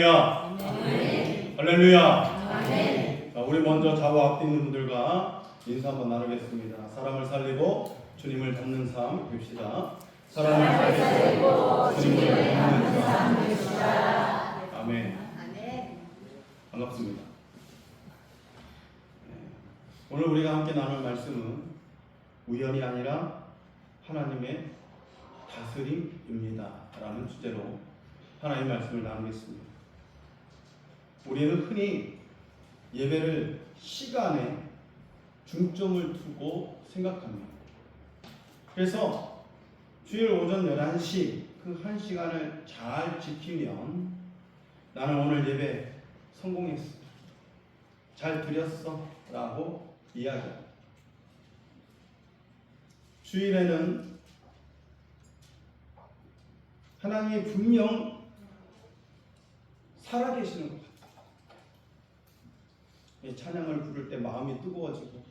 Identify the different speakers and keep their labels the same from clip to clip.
Speaker 1: 할렐루야. 아멘. 할렐루야. 아멘. 자, 우리 먼저 좌우 앞뒤 있는 분들과 인사 한번 나누겠습니다. 사람을 살리고 주님을 닮는 삶 봅시다. 사람을 살리고 주님을 닮는 삶 봅시다. 아멘. 반갑습니다. 오늘 우리가 함께 나눌 말씀은 우연이 아니라 하나님의 다스림입니다 라는 주제로 하나님의 말씀을 나누겠습니다. 우리는 흔히 예배를 시간에 중점을 두고 생각합니다. 그래서 주일 오전 11시 그 1시간을 잘 지키면 나는 오늘 예배 성공했어, 잘 드렸어 라고 이야기합니다. 주일에는 하나님이 분명 살아계시는 것 같아요. 찬양을 부를 때 마음이 뜨거워지고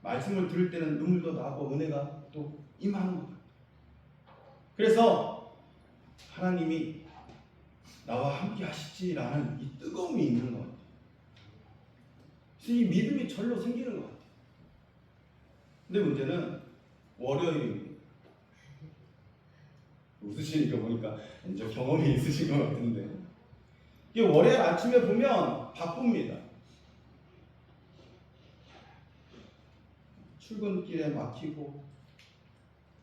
Speaker 1: 말씀을 들을 때는 눈물도 나고 은혜가 또 임하는 것 같아요. 그래서 하나님이 나와 함께 하시지라는 이 뜨거움이 있는 것 같아요. 그래서 이 믿음이 절로 생기는 것 같아요. 근데 문제는 월요일입니다. 웃으시니까 보니까 이제 경험이 있으신 것 같은데, 이 월요일 아침에 보면 바쁩니다. 출근길에 막히고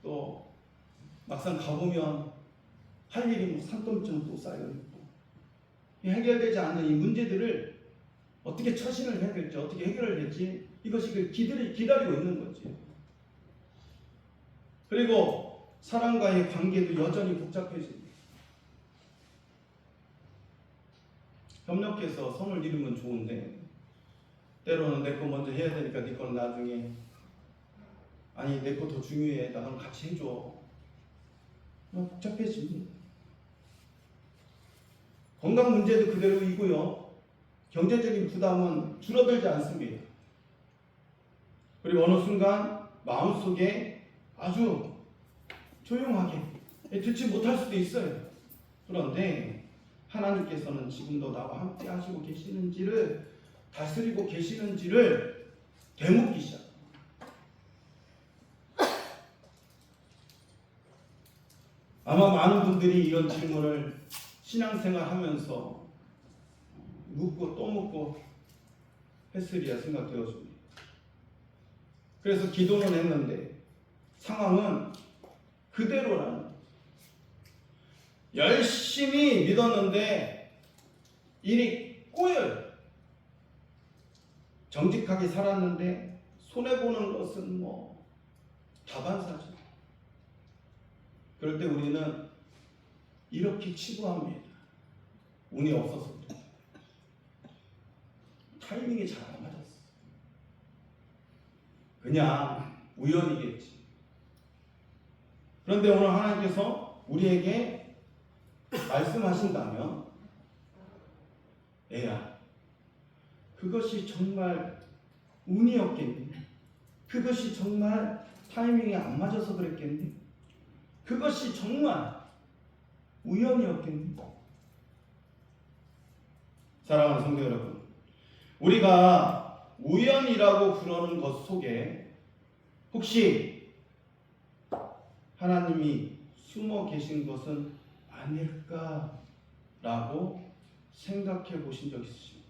Speaker 1: 또 막상 가보면 할 일이 뭐 산더미처럼 또 쌓여있고, 해결되지 않는 이 문제들을 어떻게 처신을 해야 될지, 어떻게 해결을 될지, 이것이 기다리고 있는 거지. 그리고 사람과의 관계도 여전히 복잡해집니다. 협력해서 성을 이루면 좋은데 때로는 내 거 먼저 해야 되니까 네 거는 나중에, 아니 내 거 더 중요해, 나랑 같이 해줘. 복잡해집니다. 건강 문제도 그대로이고요, 경제적인 부담은 줄어들지 않습니다. 그리고 어느 순간 마음속에 아주 조용하게 듣지 못할 수도 있어요. 그런데 하나님께서는 지금도 나와 함께 하시고 계시는지를, 다스리고 계시는지를 되묻기 시작합니다. 아마 많은 분들이 이런 질문을 신앙생활 하면서 묻고 또 묻고 했으리라 생각되어집니다. 그래서 기도는 했는데 상황은 그대로라는 거예요. 열심히 믿었는데 일이 꼬여요. 정직하게 살았는데 손해보는 것은 뭐 다반사죠. 그럴 때 우리는 이렇게 치부합니다. 운이 없어서 타이밍이 잘 안 맞았어, 그냥 우연이겠지. 그런데 오늘 하나님께서 우리에게 말씀하신다면, 애야, 그것이 정말 운이었겠니? 그것이 정말 타이밍이 안 맞아서 그랬겠니? 그것이 정말 우연이었겠니? 사랑하는 성도 여러분, 우리가 우연이라고 부르는 것 속에 혹시 하나님이 숨어 계신 것은 아닐까라고 생각해 보신 적 있으십니까?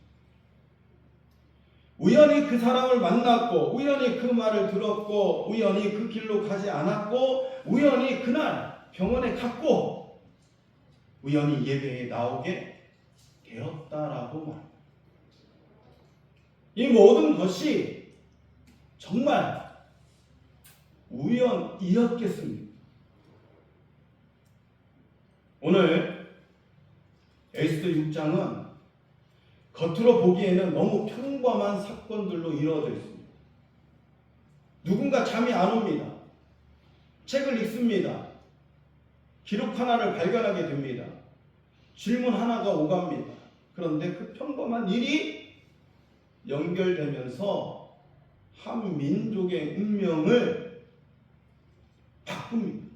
Speaker 1: 우연히 그 사람을 만났고, 우연히 그 말을 들었고, 우연히 그 길로 가지 않았고, 우연히 그날 병원에 갔고, 우연히 예배에 나오게 되었다라고 말합니다. 이 모든 것이 정말 우연이었겠습니다. 오늘 에스더 6장은 겉으로 보기에는 너무 평범한 사건들로 이루어져 있습니다. 누군가 잠이 안 옵니다. 책을 읽습니다. 기록 하나를 발견하게 됩니다. 질문 하나가 오갑니다. 그런데 그 평범한 일이 연결되면서 한 민족의 운명을 바꿉니다.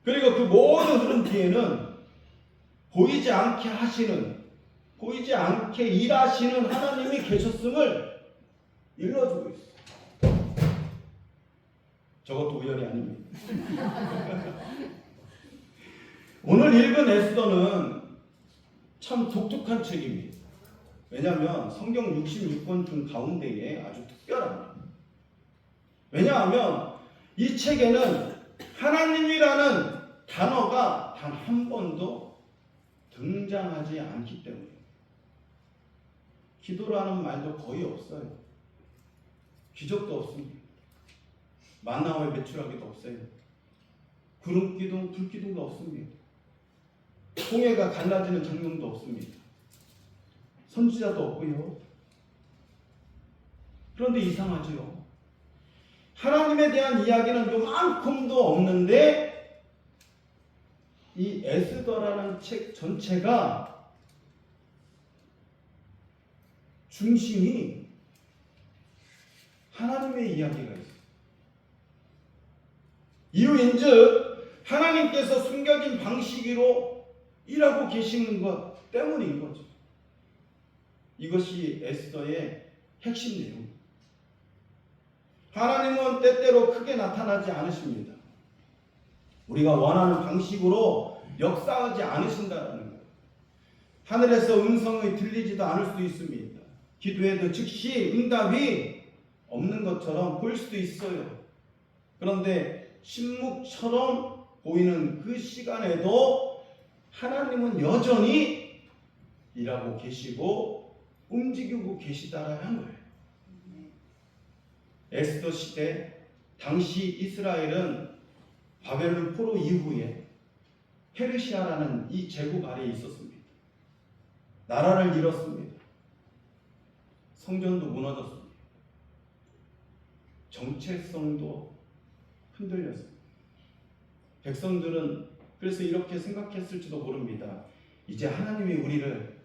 Speaker 1: 그리고 그 모든 흐름 뒤에는 보이지 않게 하시는, 보이지 않게 일하시는 하나님이 계셨음을 일러주고 있어요. 저것도 우연이 아닙니다. 오늘 읽은 에스더는 참 독특한 책입니다. 왜냐하면 성경 66권 중 가운데에 아주 특별합니다. 왜냐하면 이 책에는 하나님이라는 단어가 단 한 번도 등장하지 않기 때문에 기도라는 말도 거의 없어요. 기적도 없습니다. 만나와 매출하기도 없어요. 구름기둥, 불기둥도 없습니다. 홍해가 갈라지는 장면도 없습니다. 선지자도 없고요. 그런데 이상하지요. 하나님에 대한 이야기는 요만큼도 없는데 이 에스더라는 책 전체가 중심이 하나님의 이야기가 있어요. 이유인즉 하나님께서 숨겨진 방식으로 일하고 계시는 것 때문인 거죠. 이것이 에스더의 핵심 내용. 하나님은 때때로 크게 나타나지 않으십니다. 우리가 원하는 방식으로 역사하지 않으신다는 거예요. 하늘에서 음성이 들리지도 않을 수도 있습니다. 기도해도 즉시 응답이 없는 것처럼 보일 수도 있어요. 그런데 침묵처럼 보이는 그 시간에도 하나님은 여전히 일하고 계시고 움직이고 계시다라는 거예요. 에스더 시대 당시 이스라엘은 바벨론 포로 이후에 페르시아라는 이 제국 아래에 있었습니다. 나라를 잃었습니다. 성전도 무너졌습니다. 정체성도 흔들렸습니다. 백성들은 그래서 이렇게 생각했을지도 모릅니다. 이제 하나님이 우리를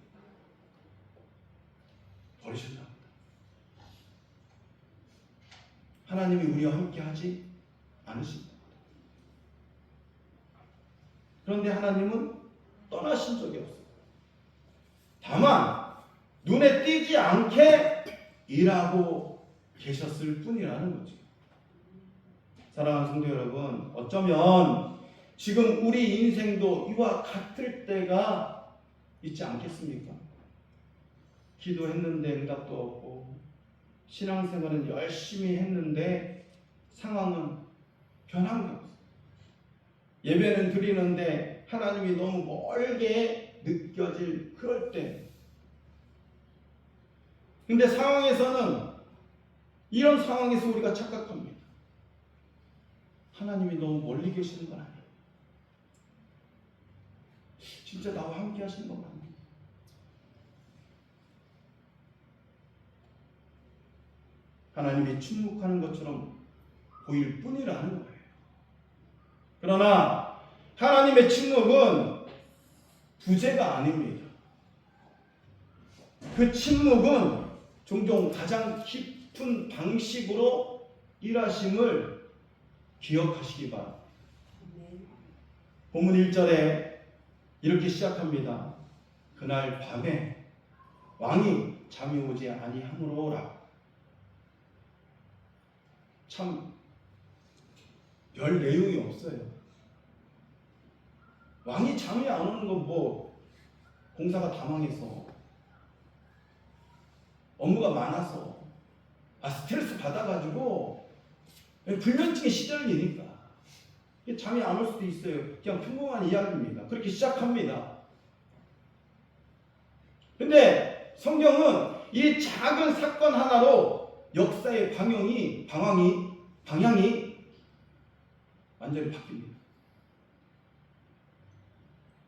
Speaker 1: 버리셨나 보다. 하나님이 우리와 함께 하지 않으신다. 그런데 하나님은 떠나신 적이 없어요. 다만 눈에 띄지 않게 일하고 계셨을 뿐이라는 거죠. 사랑하는 성도 여러분, 어쩌면 지금 우리 인생도 이와 같을 때가 있지 않겠습니까? 기도했는데 응답도 없고 신앙생활은 열심히 했는데 상황은 변한 게 없어요. 예배는 드리는데 하나님이 너무 멀게 느껴질 그럴 때. 근데 상황에서는 이런 상황에서 우리가 착각합니다. 하나님이 너무 멀리 계시는 건 아니에요. 진짜 나와 함께 하시는 건 아니에요. 하나님이 침묵하는 것처럼 보일 뿐이라는 거예요. 그러나 하나님의 침묵은 부재가 아닙니다. 그 침묵은 종종 가장 깊은 방식으로 일하심을 기억하시기 바랍니다. 본문 1절에 이렇게 시작합니다. 그날 밤에 왕이 잠이 오지 아니하므로라. 참 별 내용이 없어요. 왕이 잠이 안 오는 건 뭐 공사가 다 망해서 업무가 많아서 스트레스 받아가지고 불면증에 시달리니까 잠이 안 올 수도 있어요. 그냥 평범한 이야기입니다. 그렇게 시작합니다. 근데 성경은 이 작은 사건 하나로 역사의 방향이 완전히 바뀝니다.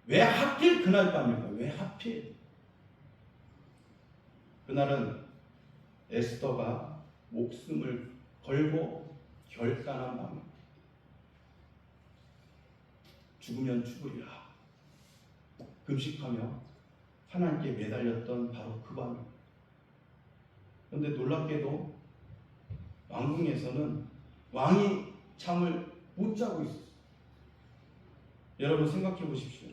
Speaker 1: 왜 하필 그날 밤일까요? 왜 하필? 그날은 에스더가 목숨을 걸고 결단한 밤입니다. 죽으면 죽으리라 금식하며 하나님께 매달렸던 바로 그 밤입니다. 그런데 놀랍게도 왕궁에서는 왕이 잠을 못 자고 있었어요. 여러분 생각해 보십시오.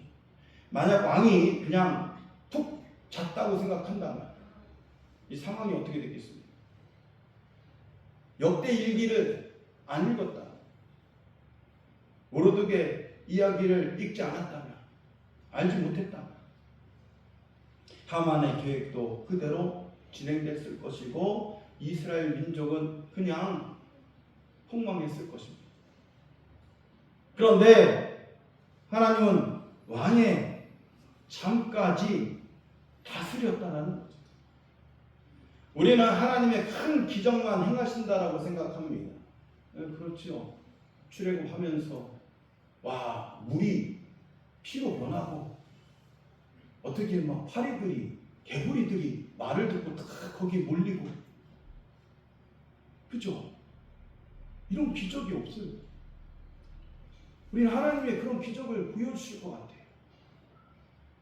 Speaker 1: 만약 왕이 그냥 푹 잤다고 생각한다면 이 상황이 어떻게 되겠습니까? 역대 일기를 안 읽었다. 모르드게 이야기를 읽지 않았다면, 알지 못했다면 하만의 계획도 그대로 진행됐을 것이고 이스라엘 민족은 그냥 폭망했을 것입니다. 그런데 하나님은 왕의 잠까지 다스렸다는 거죠. 우리는 하나님의 큰 기적만 행하신다라고 생각합니다. 그렇죠. 출애굽하면서 와, 물이 피로 변하고 어떻게 막 파리들이, 개구리들이 말을 듣고 딱 거기 몰리고, 그죠? 이런 기적이 없어요. 우리는 하나님의 그런 기적을 보여주실 것 같아요.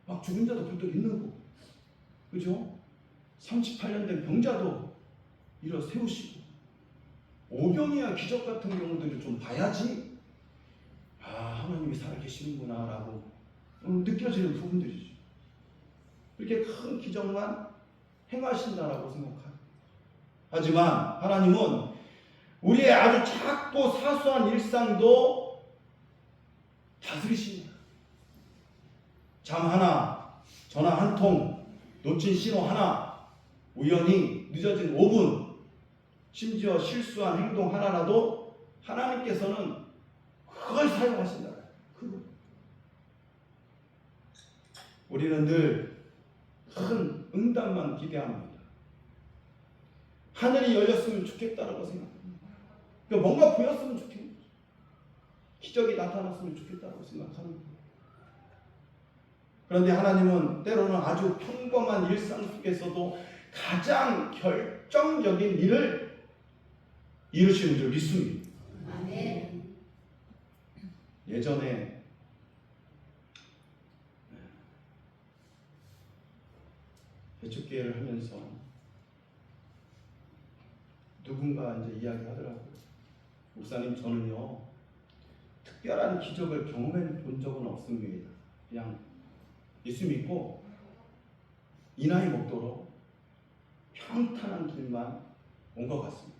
Speaker 1: 막 죽은 자도 불떡 있는 거, 그죠? 38년 된 병자도 일어 세우시고, 오병이야 기적 같은 경우들을 좀 봐야지, 아, 하나님이 살아계시는구나 라고 느껴지는 부분들이죠. 이렇게 큰 기적만 행하신다라고 생각합니다. 하지만 하나님은 우리의 아주 작고 사소한 일상도 다스리십니다. 잠 하나, 전화 한 통, 놓친 신호 하나, 우연히 늦어진 5분, 심지어 실수한 행동 하나라도 하나님께서는 그걸 사용하신다. 그거. 우리는 늘 큰 응답만 기대합니다. 하늘이 열렸으면 좋겠다라고 생각합니다. 그러니까 뭔가 보였으면 좋겠는 거죠. 기적이 나타났으면 좋겠다라고 생각하는 거예요. 그런데 하나님은 때로는 아주 평범한 일상 속에서도 가장 결정적인 일을 이루시는 줄 믿습니다. 아멘. 예전에 개척교회를 하면서 누군가 이제 이야기하더라고요. 목사님, 저는요 특별한 기적을 경험해 본 적은 없습니다. 그냥 예수 믿고 이 나이 먹도록 평탄한 길만 온 것 같습니다.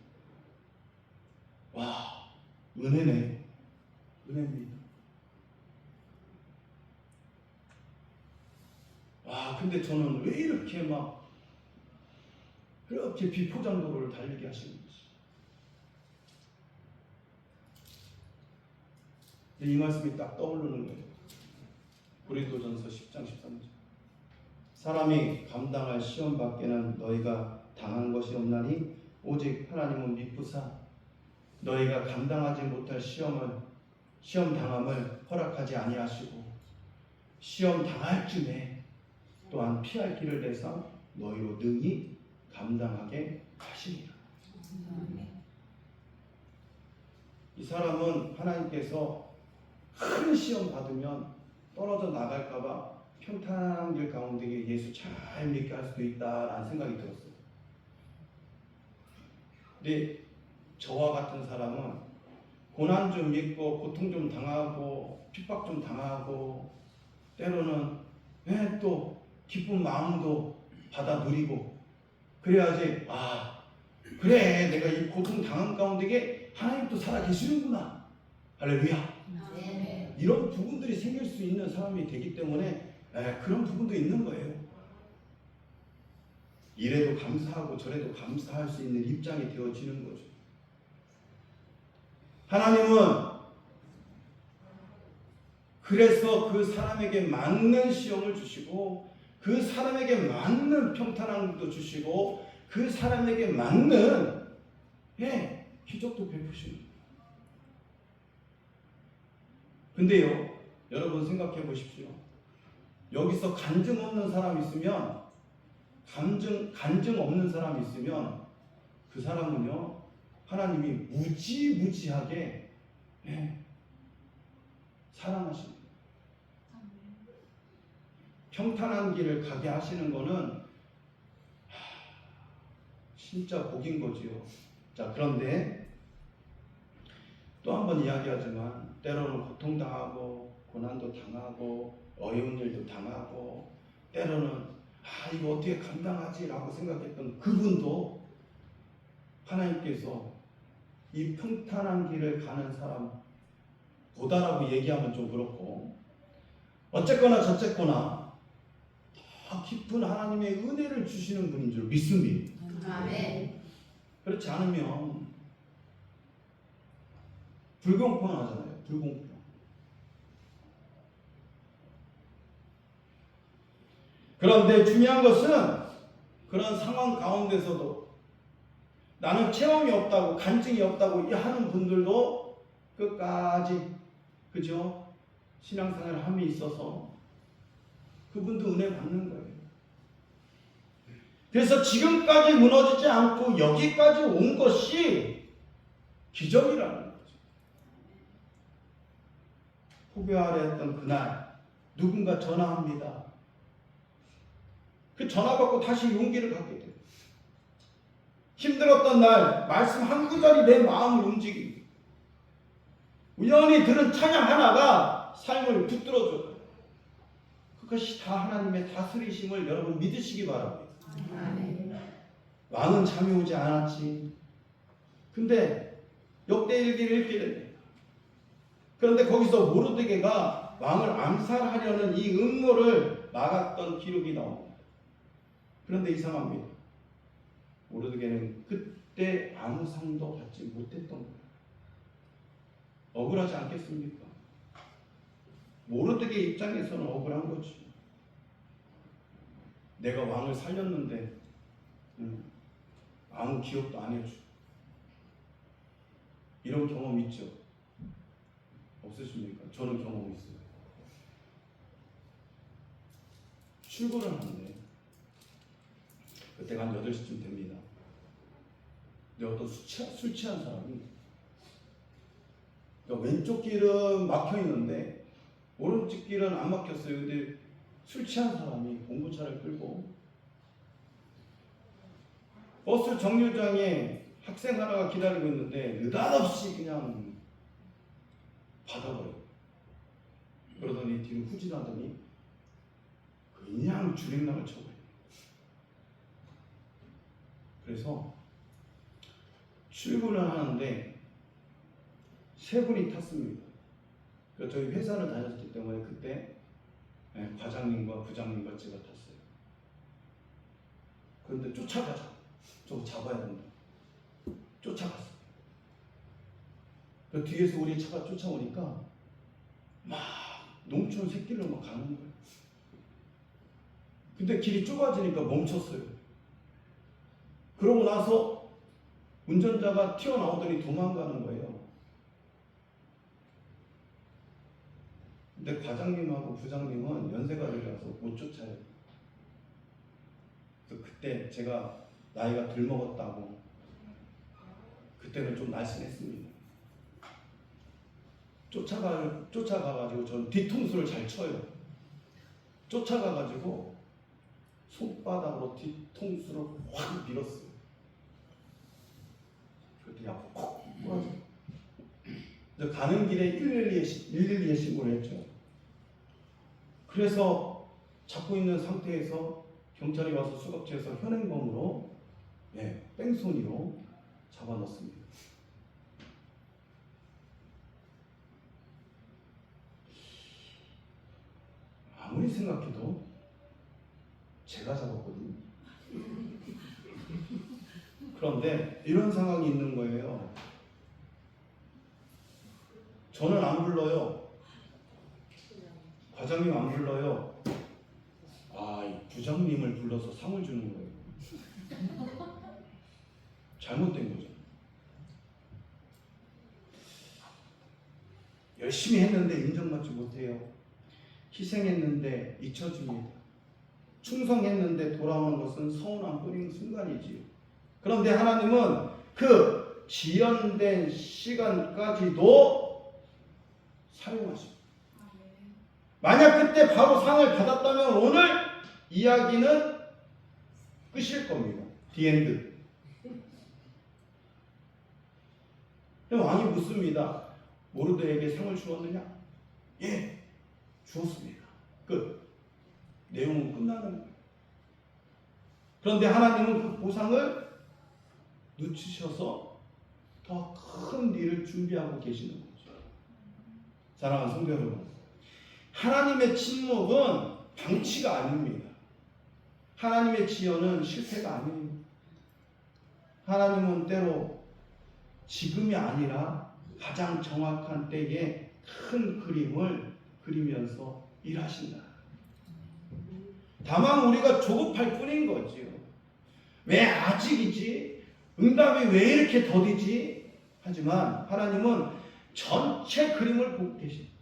Speaker 1: 와, 은혜네. 은혜입니다. 와, 근데 저는 왜 이렇게 막 그렇게 비포장도로를 달리게 하시는지. 이 말씀이 딱 떠오르는 거예요. 고린도전서 10장 13절. 사람이 감당할 시험 밖에는 너희가 당한 것이 없나니 오직 하나님은 미쁘사 너희가 감당하지 못할 시험 당함을 허락하지 아니하시고 시험 당할 쯤에 또한 피할 길을 내서 너희로 능히 감당하게 하시리라. 이 사람은 하나님께서 큰 시험 받으면 떨어져 나갈까봐 평탄한 길 가운데 예수 잘 믿게 할 수도 있다라는 생각이 들었어요. 근데 저와 같은 사람은 고난 좀 있고 고통 좀 당하고 핍박 좀 당하고 때로는 또 기쁜 마음도 받아 누리고 그래야지, 아 그래 내가 이 고통 당한 가운데 하나님 또 살아 계시는구나, 할렐루야, 이런 부분들이 생길 수 있는 사람이 되기 때문에 그런 부분도 있는 거예요. 이래도 감사하고 저래도 감사할 수 있는 입장이 되어지는 거죠. 하나님은 그래서 그 사람에게 맞는 시험을 주시고 그 사람에게 맞는 평탄함도 주시고 그 사람에게 맞는 기적도 베푸시는 거예요. 근데요, 여러분 생각해 보십시오. 여기서 간증 없는 사람 있으면 간증 없는 사람 있으면 그 사람은요 하나님이 무지무지하게 사랑하십니다. 평탄한 길을 가게 하시는 거는 진짜 복인 거지요. 자, 그런데 또 한 번 이야기하지만 때로는 고통당하고 고난도 당하고 어려운 일도 당하고 때로는 이거 어떻게 감당하지라고 생각했던 그분도 하나님께서 이 평탄한 길을 가는 사람 보다라고 얘기하면 좀 그렇고, 어쨌거나 저쨌거나 더 깊은 하나님의 은혜를 주시는 분인 줄 믿습니다.
Speaker 2: 아멘.
Speaker 1: 그렇지 않으면 불공평하잖아요. 불공평. 그런데 중요한 것은 그런 상황 가운데서도 나는 체험이 없다고, 간증이 없다고 하는 분들도 끝까지, 그죠? 신앙생활 함이 있어서 그분도 은혜 받는 거예요. 그래서 지금까지 무너지지 않고 여기까지 온 것이 기적이라는 거죠. 후배하려 했던 그날 누군가 전화합니다. 그 전화 받고 다시 용기를 갖게 돼요. 힘들었던 날 말씀 한 구절이 내 마음을 움직이고, 우연히 들은 찬양 하나가 삶을 붙들어줘요. 그것이 다 하나님의 다스리심을 여러분 믿으시기 바랍니다.
Speaker 2: 아멘.
Speaker 1: 왕은 잠이 오지 않았지. 근데 역대일기를 읽게 됩니다. 그런데 거기서 모르드게가 왕을 암살하려는 이 음모를 막았던 기록이 나옵니다. 그런데 이상합니다. 모르드게는 그때 아무 상도 받지 못했던 거예요. 억울하지 않겠습니까? 모르드게 입장에서는 억울한 거지. 내가 왕을 살렸는데 아무 기억도 안 해주고. 이런 경험 있죠? 없으십니까? 저는 경험 있어요. 출근을 하는데 그때가 한 8시쯤 됩니다. 근데 어떤 술 취한 사람이, 그러니까 왼쪽 길은 막혀 있는데 오른쪽 길은 안 막혔어요. 근데 술 취한 사람이 공구차를 끌고 버스 정류장에 학생 하나가 기다리고 있는데 느닷없이 그냥 받아버려요. 그러더니 뒤로 후진하더니 그냥 줄행락을 쳐버려요. 그래서 출근을 하는데 3분이 탔습니다. 그래서 저희 회사를 다녔기 때문에 그때 과장님과 부장님과 제가 탔어요. 그런데 쫓아가자. 저거 잡아야 된다. 쫓아갔어요. 그 뒤에서 우리 차가 쫓아오니까 막 농촌 새길로 막 가는 거예요. 근데 길이 좁아지니까 멈췄어요. 그러고 나서 운전자가 튀어나오더니 도망가는 거예요. 근데 과장님하고 부장님은 연세가 되라서 못 쫓아요. 그래서 그때 제가 나이가 덜 먹었다고 그때는 좀 날씬했습니다. 쫓아가가지고 전 뒤통수를 잘 쳐요. 쫓아가가지고 손바닥으로 뒤통수를 확 밀었어요. 그때 약간 콕 부러져요. 가는 길에 112에 신고를 했죠. 그래서 잡고 있는 상태에서 경찰이 와서 수갑채에서 현행범으로 뺑소니로 잡아넣습니다. 아무리 생각해도 제가 잡았거든요. 그런데 이런 상황이 있는 거예요. 저는 안 불러요. 과장님 안 불러요. 이 부장님을 불러서 상을 주는 거예요. 잘못된 거죠. 열심히 했는데 인정받지 못해요. 희생했는데 잊혀집니다. 충성했는데 돌아오는 것은 서운함 뿐인 순간이지요. 그런데 하나님은 그 지연된 시간까지도 사용하십니다. 만약 그때 바로 상을 받았다면 오늘 이야기는 끝일 겁니다. 디엔드. 왕이 묻습니다. 모르드에게 상을 주었느냐? 예, 주었습니다. 끝. 내용은 끝나는 거예요. 그런데 하나님은 그 보상을 늦추셔서 더 큰 일을 준비하고 계시는 거죠. 사랑하는 성도 여러분, 하나님의 침묵은 방치가 아닙니다. 하나님의 지연은 실패가 아닙니다. 하나님은 때로 지금이 아니라 가장 정확한 때에 큰 그림을 그리면서 일하신다. 다만 우리가 조급할 뿐인 거지요. 왜 아직이지? 응답이 왜 이렇게 더디지? 하지만 하나님은 전체 그림을 보고 계십니다.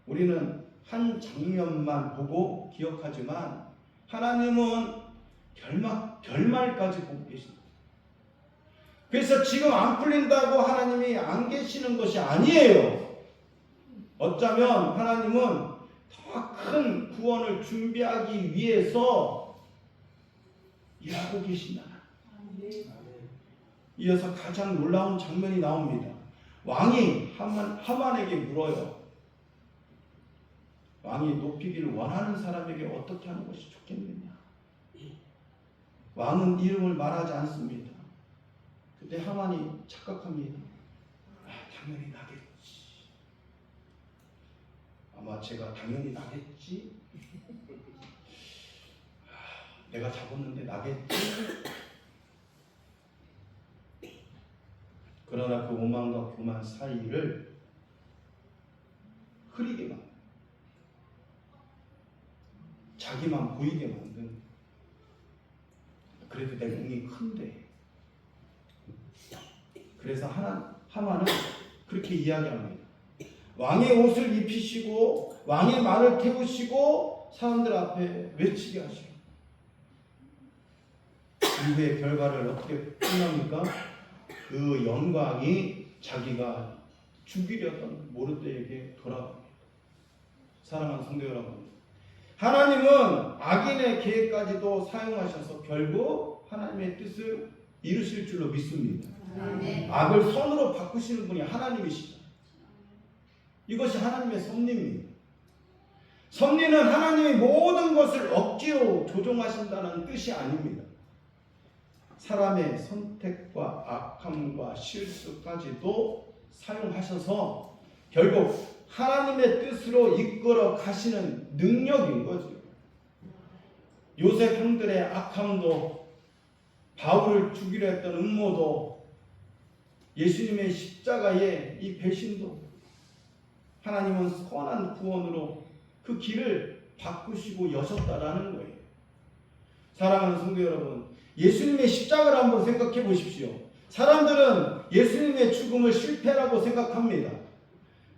Speaker 1: 우리는 한 장면만 보고 기억하지만 하나님은 결말까지 보고 계십니다. 그래서 지금 안 풀린다고 하나님이 안 계시는 것이 아니에요. 어쩌면 하나님은 더 큰 구원을 준비하기 위해서 일하고 계신다. 이어서 가장 놀라운 장면이 나옵니다. 왕이 하만에게 물어요. 왕이 높이기를 원하는 사람에게 어떻게 하는 것이 좋겠느냐. 왕은 이름을 말하지 않습니다. 그때 하만이 착각합니다. 당연히 나겠지. 아마 제가 당연히 나겠지. 내가 잡았는데 나겠지. 그러나 그 오만과 교만 사이를 흐리게 만든, 자기만 보이게 만든. 그래도 내 공이 큰데. 그래서 하만은 그렇게 이야기합니다. 왕의 옷을 입히시고 왕의 말을 태우시고 사람들 앞에 외치게 하시고. 이후의 결과를 어떻게 끝납니까? 그 영광이 자기가 죽이려던 모르드에게 돌아갑니다. 사랑하는 성도 여러분, 하나님은 악인의 계획까지도 사용하셔서 결국 하나님의 뜻을 이루실 줄로 믿습니다. 악을 선으로 바꾸시는 분이 하나님이시다. 이것이 하나님의 섭리입니다. 섭리는 하나님이 모든 것을 억지로 조종하신다는 뜻이 아닙니다. 사람의 선택과 악함과 실수까지도 사용하셔서 결국 하나님의 뜻으로 이끌어 가시는 능력인 거죠. 요셉 형들의 악함도, 바울을 죽이려 했던 음모도, 예수님의 십자가의 이 배신도 하나님은 선한 구원으로 그 길을 바꾸시고 여셨다라는 거예요. 사랑하는 성도 여러분, 예수님의 십자가를 한번 생각해 보십시오. 사람들은 예수님의 죽음을 실패라고 생각합니다.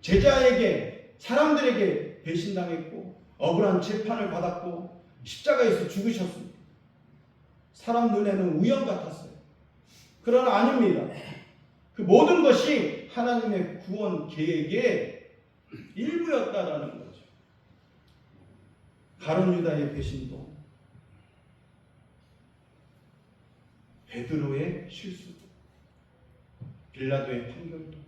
Speaker 1: 제자에게, 사람들에게 배신당했고 억울한 재판을 받았고 십자가에서 죽으셨습니다. 사람 눈에는 우연 같았어요. 그러나 아닙니다. 그 모든 것이 하나님의 구원 계획의 일부였다라는 거죠. 가룟 유다의 배신도, 베드로의 실수도, 빌라도의 판결도,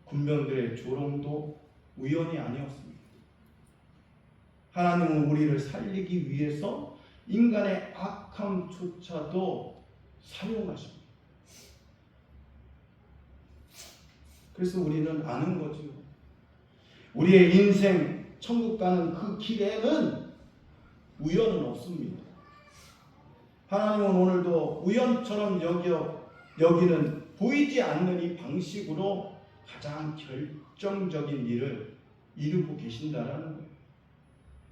Speaker 1: 군병들의 조롱도 우연이 아니었습니다. 하나님은 우리를 살리기 위해서 인간의 악함조차도 사용하십니다. 그래서 우리는 아는 거죠. 우리의 인생 천국 가는 그 길에는 우연은 없습니다. 하나님은 오늘도 우연처럼 여기는 보이지 않는 이 방식으로 가장 결정적인 일을 이루고 계신다라는 거예요.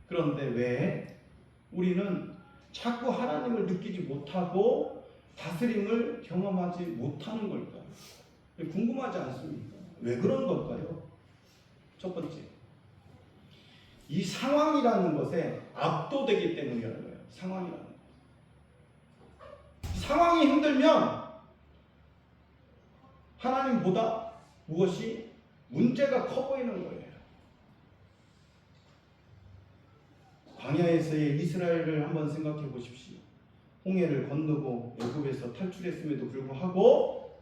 Speaker 1: 그런데 왜 우리는 자꾸 하나님을 느끼지 못하고 다스림을 경험하지 못하는 걸까요? 궁금하지 않습니까? 왜 그런 걸까요? 첫 번째, 이 상황이라는 것에 압도되기 때문이라는 거예요. 상황이라는 거. 상황이 힘들면 하나님보다 무엇이 문제가 커 보이는 거예요. 광야에서의 이스라엘을 한번 생각해 보십시오. 홍해를 건너고 애굽에서 탈출했음에도 불구하고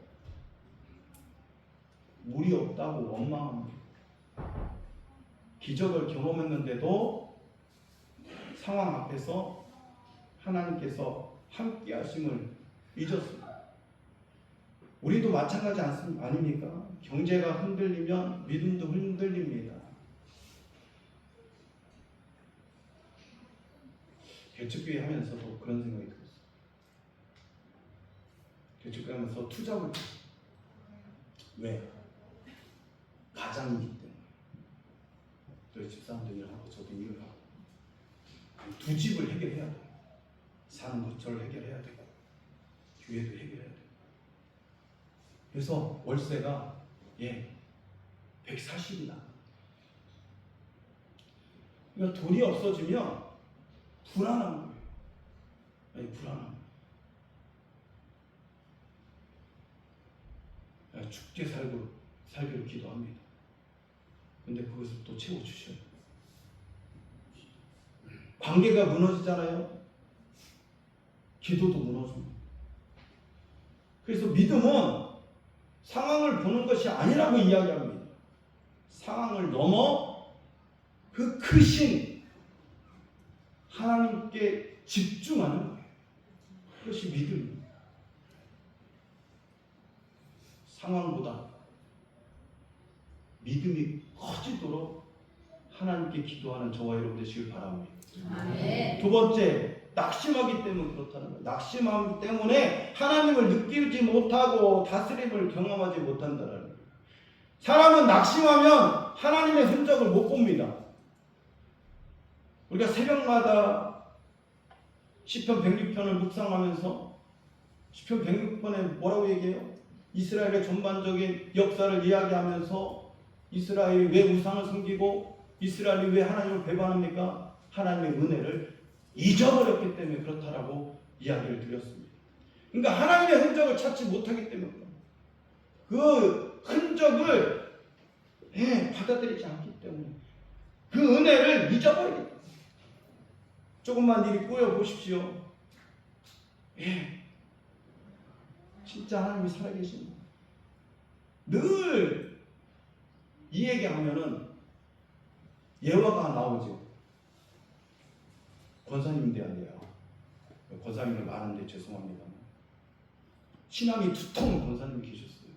Speaker 1: 물이 없다고 원망합니다. 기적을 경험했는데도 상황 앞에서 하나님께서 함께 하심을 잊었습니다. 우리도 마찬가지 아닙니까? 경제가 흔들리면 믿음도 흔들립니다. 개척교회 하면서도 그런 생각이 들었어요. 개척교회 하면서 투잡을 왜? 가장이기 때문에. 저희 집사람도 일하고 저도 일을 하고 두 집을 해결해야 돼요. 사는 것을 해결해야 되고 교회도 해결해야 돼요. 그래서 월세가 140이나. 그러니까 돈이 없어지면 불안한 거예요. 아니, 불안한 거예요. 죽게 살기로 기도합니다. 근데 그것을 또 채워주셔요. 관계가 무너지잖아요. 기도도 무너집니다. 그래서 믿음은 상황을 보는 것이 아니라고 이야기합니다. 상황을 넘어 그 크신 하나님께 집중하는 거예요. 그것이 믿음입니다. 상황보다 믿음이 커지도록 하나님께 기도하는 저와 여러분 되시길 바랍니다.
Speaker 2: 아멘.
Speaker 1: 두 번째, 낙심하기 때문에 그렇다는 거예요. 낙심하기 때문에 하나님을 느끼지 못하고 다스림을 경험하지 못한다는 거예요. 사람은 낙심하면 하나님의 흔적을 못 봅니다. 우리가 새벽마다 시편 106편을 묵상하면서 시편 106편에 뭐라고 얘기해요? 이스라엘의 전반적인 역사를 이야기하면서 이스라엘이 왜 우상을 섬기고 이스라엘이 왜 하나님을 배반합니까? 하나님의 은혜를 잊어버렸기 때문에 그렇다라고 이야기를 드렸습니다. 그러니까 하나님의 흔적을 찾지 못하기 때문에 그 흔적을 받아들이지 않기 때문에 그 은혜를 잊어버리기 때문에 조금만 일이 꼬여 보십시오. 진짜 하나님이 살아계십니다. 늘 이 얘기하면은 예화가 나오죠. 권사님 대한데요. 권사님들 많은데 죄송합니다. 신앙이 두터운 권사님이 계셨어요.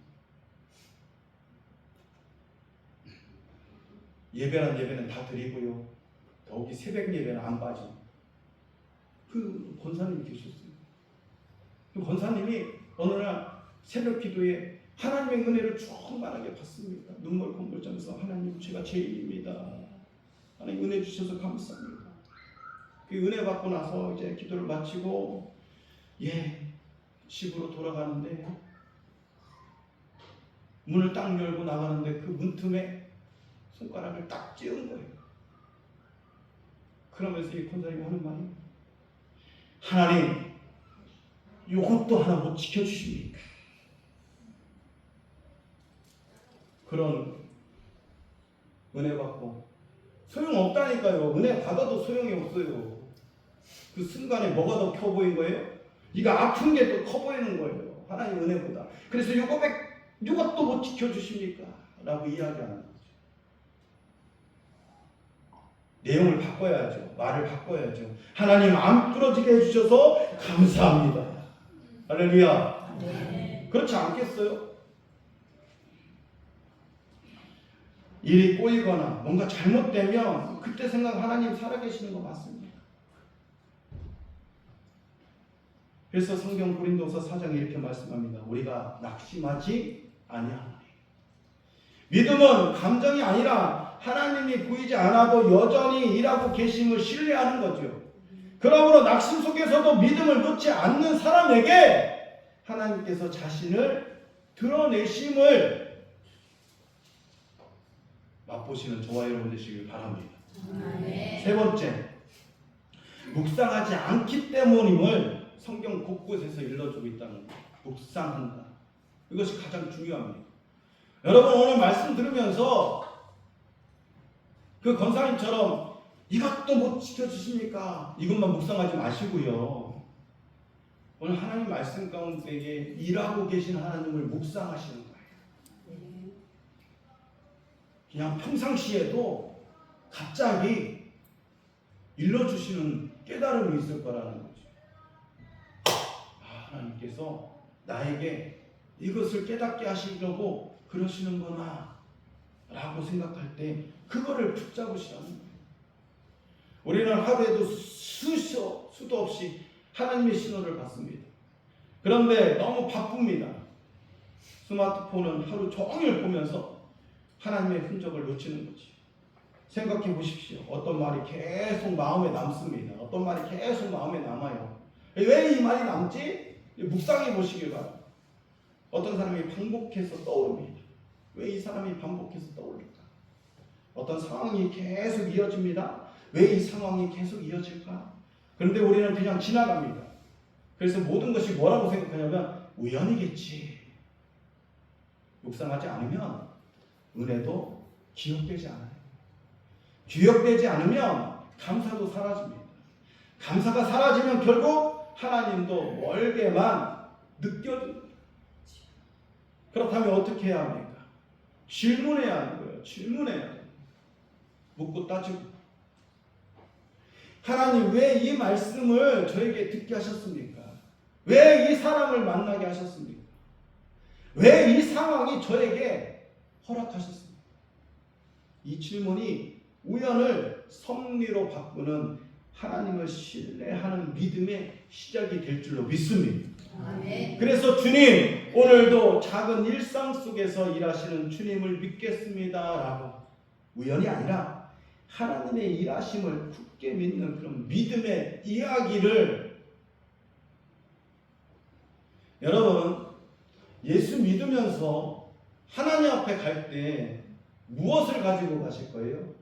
Speaker 1: 예배란 예배는 다 드리고요. 더욱이 새벽 예배는 안 빠진 그 권사님이 계셨어요. 그 권사님이 어느 날 새벽 기도에 하나님의 은혜를 충만하게 받습니다. 눈물 콧물 짜면서 하나님 제가 죄인입니다. 하나님 은혜 주셔서 감사합니다. 그 은혜 받고 나서 이제 기도를 마치고 집으로 돌아가는데 문을 딱 열고 나가는데 그 문틈에 손가락을 딱 찌은 거예요. 그러면서 이 권사님이 하는 말이 하나님 이것도 하나 못 지켜주십니까? 그런 은혜 받고 소용없다니까요. 은혜 받아도 소용이 없어요. 그 순간에 뭐가 더 커 보인 거예요? 네가 아픈 게 더 커 보이는 거예요. 하나님 은혜보다. 그래서 이것도 못 지켜주십니까? 라고 이야기하는 거죠. 내용을 바꿔야죠. 말을 바꿔야죠. 하나님 안 부러지게 해주셔서 감사합니다. 할렐루야.
Speaker 2: 네.
Speaker 1: 그렇지 않겠어요? 일이 꼬이거나 뭔가 잘못되면 그때 생각 하나님 살아계시는 거 맞습니다. 그래서 성경 고린도서 4장에 이렇게 말씀합니다. 우리가 낙심하지 아니하노니. 믿음은 감정이 아니라 하나님이 보이지 않아도 여전히 일하고 계심을 신뢰하는 거죠. 그러므로 낙심 속에서도 믿음을 놓지 않는 사람에게 하나님께서 자신을 드러내심을 맛보시는 저와 여러분 되시길 바랍니다. 세 번째, 묵상하지 않기 때문임을 성경 곳곳에서 일러주고 있다는 거예요. 묵상한다. 이것이 가장 중요합니다. 여러분 오늘 말씀 들으면서 그 권사님처럼 이것도 못 지켜주십니까? 이것만 묵상하지 마시고요. 오늘 하나님 말씀 가운데 일하고 계신 하나님을 묵상하시는 거예요. 그냥 평상시에도 갑자기 일러주시는 깨달음이 있을 거라는 거죠. 하나님께서 나에게 이것을 깨닫게 하시려고 그러시는구나 라고 생각할 때 그거를 붙잡으시라는 거예요. 우리는 하루에도 수도 없이 하나님의 신호를 받습니다. 그런데 너무 바쁩니다. 스마트폰은 하루 종일 보면서 하나님의 흔적을 놓치는 거지. 생각해 보십시오. 어떤 말이 계속 마음에 남습니다. 어떤 말이 계속 마음에 남아요. 왜 이 말이 남지? 묵상해 보시길 바랍니다. 어떤 사람이 반복해서 떠오릅니다. 왜 이 사람이 반복해서 떠올릴까? 어떤 상황이 계속 이어집니다. 왜 이 상황이 계속 이어질까? 그런데 우리는 그냥 지나갑니다. 그래서 모든 것이 뭐라고 생각하냐면 우연이겠지. 묵상하지 않으면 은혜도 기억되지 않아요. 기억되지 않으면 감사도 사라집니다. 감사가 사라지면 결국 하나님도 멀게만 느껴집니다. 그렇다면 어떻게 해야 합니까? 질문해야 하는 거예요. 질문해야 돼요. 묻고 따지고. 하나님 왜 이 말씀을 저에게 듣게 하셨습니까? 왜 이 사람을 만나게 하셨습니까? 왜 이 상황이 저에게 허락하셨습니까? 이 질문이 우연을 섭리로 바꾸는 하나님을 신뢰하는 믿음의 시작이 될 줄로 믿습니다.
Speaker 2: 아멘.
Speaker 1: 그래서 주님, 오늘도 작은 일상 속에서 일하시는 주님을 믿겠습니다 라고 우연이 아니라 하나님의 일하심을 굳게 믿는 그런 믿음의 이야기를, 여러분 예수 믿으면서 하나님 앞에 갈 때 무엇을 가지고 가실 거예요?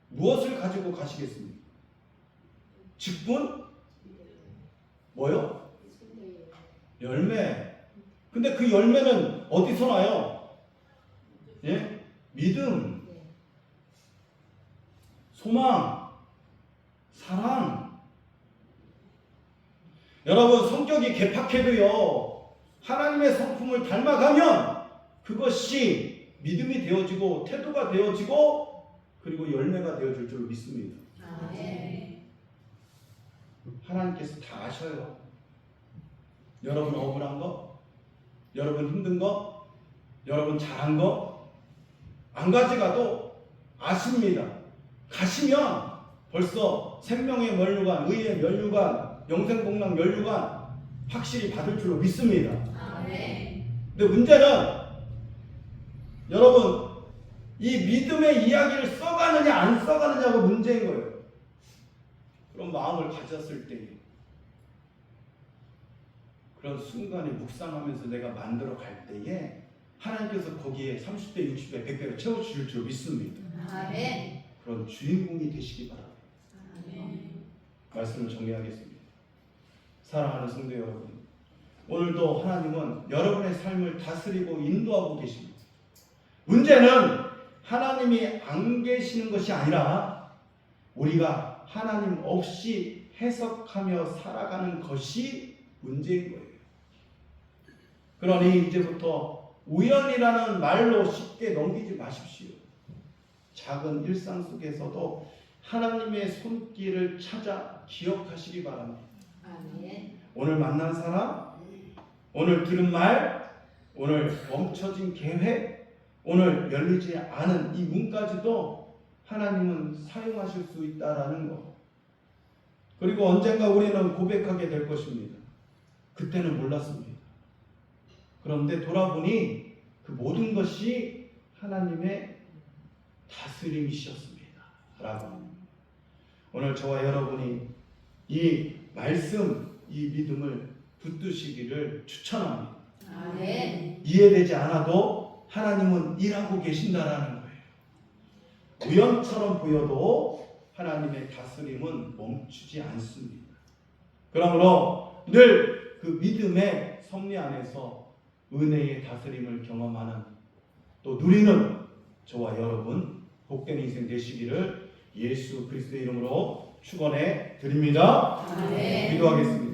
Speaker 1: 무엇을 가지고 가시겠습니까? 직분? 뭐요? 열매. 근데 그 열매는 어디서 나요? 예? 믿음, 소망, 사랑. 여러분 성격이 개팍해도요 하나님의 성품을 닮아가면 그것이 믿음이 되어지고 태도가 되어지고 그리고 열매가 되어질 줄 믿습니다.
Speaker 2: 아멘.
Speaker 1: 하나님께서 다 아셔요. 여러분 억울한 거, 여러분 힘든 거, 여러분 잘한 거, 안 가져가도 아십니다. 가시면 벌써 생명의 면류관, 의의 면류관, 영생복락 면류관 확실히 받을 줄로 믿습니다.
Speaker 2: 아멘.
Speaker 1: 근데 문제는 여러분 이 믿음의 이야기를 써가느냐 안 써가느냐가 문제인 거예요. 그런 마음을 가졌을 때 그런 순간에 묵상하면서 내가 만들어 갈 때에 하나님께서 거기에 30배, 60배, 100배로 채워주실 줄 믿습니다.
Speaker 2: 아멘.
Speaker 1: 그런 주인공이 되시기 바랍니다.
Speaker 2: 아멘.
Speaker 1: 말씀을 정리하겠습니다. 사랑하는 성도 여러분, 오늘도 하나님은 여러분의 삶을 다스리고 인도하고 계십니다. 문제는 하나님이 안 계시는 것이 아니라 우리가 하나님 없이 해석하며 살아가는 것이 문제인 거예요. 그러니 이제부터 우연이라는 말로 쉽게 넘기지 마십시오. 작은 일상 속에서도 하나님의 손길을 찾아 기억하시기 바랍니다.
Speaker 2: 아멘.
Speaker 1: 오늘 만난 사람, 오늘 들은 말, 오늘 멈춰진 계획, 오늘 열리지 않은 이 문까지도 하나님은 사용하실 수 있다라는 것. 그리고 언젠가 우리는 고백하게 될 것입니다. 그때는 몰랐습니다. 그런데 돌아보니 그 모든 것이 하나님의 다스림이셨습니다. 라고. 오늘 저와 여러분이 이 말씀, 이 믿음을 붙드시기를 추천합니다.
Speaker 2: 아멘.
Speaker 1: 이해되지 않아도 하나님은 일하고 계신다라는 거예요. 우연처럼 보여도 하나님의 다스림은 멈추지 않습니다. 그러므로 늘 그 믿음의 섭리 안에서 은혜의 다스림을 경험하는 또 누리는 저와 여러분 복된 인생 되시기를 예수 그리스도의 이름으로 축원해 드립니다.
Speaker 2: 아멘.
Speaker 1: 기도하겠습니다.